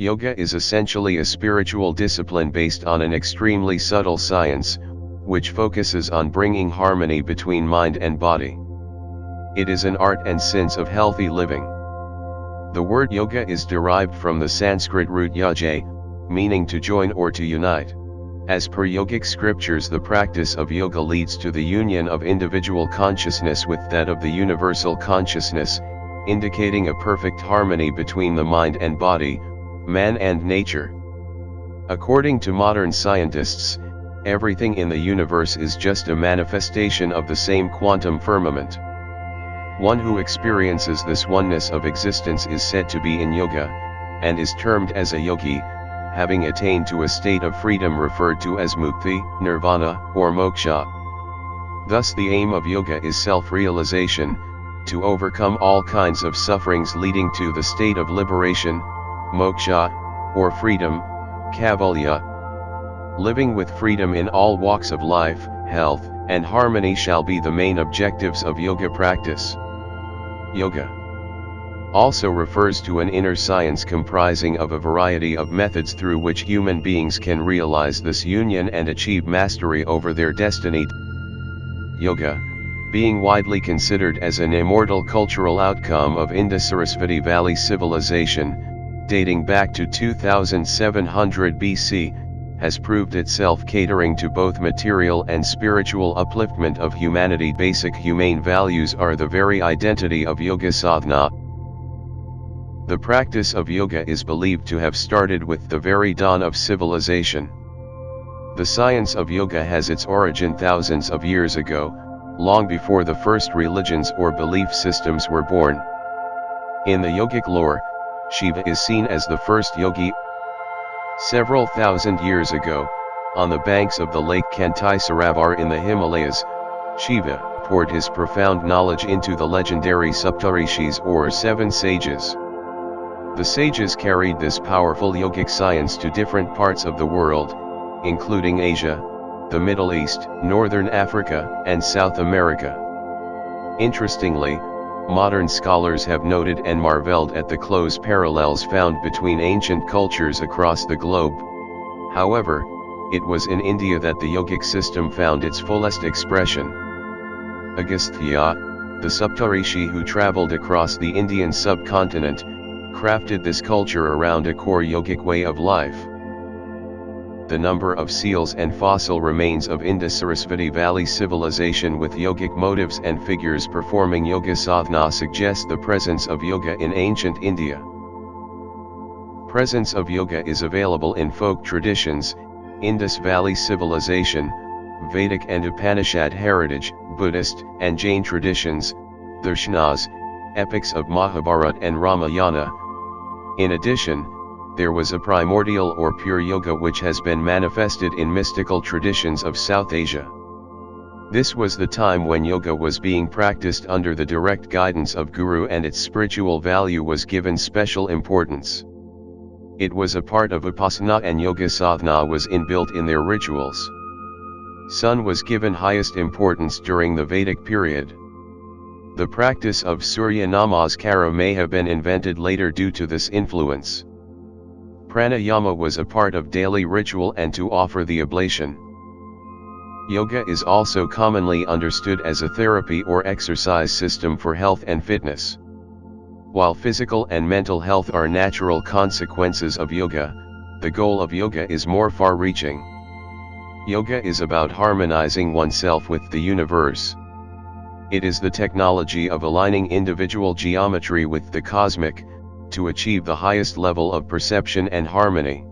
Yoga is essentially a spiritual discipline based on an extremely subtle science, which focuses on bringing harmony between mind and body. It is an art and science of healthy living. The word yoga is derived from the Sanskrit root yaja, meaning to join or to unite. As per yogic scriptures, the practice of yoga leads to the union of individual consciousness with that of the universal consciousness, indicating a perfect harmony between the mind and body, man and nature. According to modern scientists, everything in the universe is just a manifestation of the same quantum firmament. One who experiences this oneness of existence is said to be in yoga, and is termed as a yogi, having attained to a state of freedom referred to as mukti, nirvana, or moksha. Thus the aim of yoga is self-realization, to overcome all kinds of sufferings leading to the state of liberation, moksha, or freedom, kaivalya. Living with freedom in all walks of life, health, and harmony shall be the main objectives of yoga practice. Yoga also refers to an inner science comprising of a variety of methods through which human beings can realize this union and achieve mastery over their destiny. Yoga, being widely considered as an immortal cultural outcome of Indus-Sarasvati Valley civilization, dating back to 2700 BC, has proved itself catering to both material and spiritual upliftment of humanity. Basic humane values are the very identity of yoga sadhana. The practice of yoga is believed to have started with the very dawn of civilization. The science of yoga has its origin thousands of years ago, long before the first religions or belief systems were born. In the yogic lore, Shiva is seen as the first yogi. Several thousand years ago, on the banks of the lake Kantai Saravar in the Himalayas, Shiva poured his profound knowledge into the legendary Saptarishis or 7 sages. The sages carried this powerful yogic science to different parts of the world, including Asia, the Middle East, Northern Africa, and South America. Interestingly, modern scholars have noted and marveled at the close parallels found between ancient cultures across the globe. However, it was in India that the yogic system found its fullest expression. Agastya, the Saptarishi who traveled across the Indian subcontinent, crafted this culture around a core yogic way of life. The number of seals and fossil remains of Indus-Sarasvati Valley civilization with yogic motives and figures performing yoga sadhana suggests the presence of yoga in ancient India. Presence of yoga is available in folk traditions, Indus Valley civilization, Vedic and Upanishad heritage, Buddhist and Jain traditions, Darshanas, epics of Mahabharata and Ramayana. In addition, there was a primordial or pure yoga which has been manifested in mystical traditions of South Asia. This was the time when yoga was being practiced under the direct guidance of Guru and its spiritual value was given special importance. It was a part of Vipassana and yoga sadhana was inbuilt in their rituals. Sun was given highest importance during the Vedic period. The practice of Surya Namaskara may have been invented later due to this influence. Pranayama was a part of daily ritual and to offer the oblation. Yoga is also commonly understood as a therapy or exercise system for health and fitness. While physical and mental health are natural consequences of yoga, the goal of yoga is more far-reaching. Yoga is about harmonizing oneself with the universe. It is the technology of aligning individual geometry with the cosmic, to achieve the highest level of perception and harmony.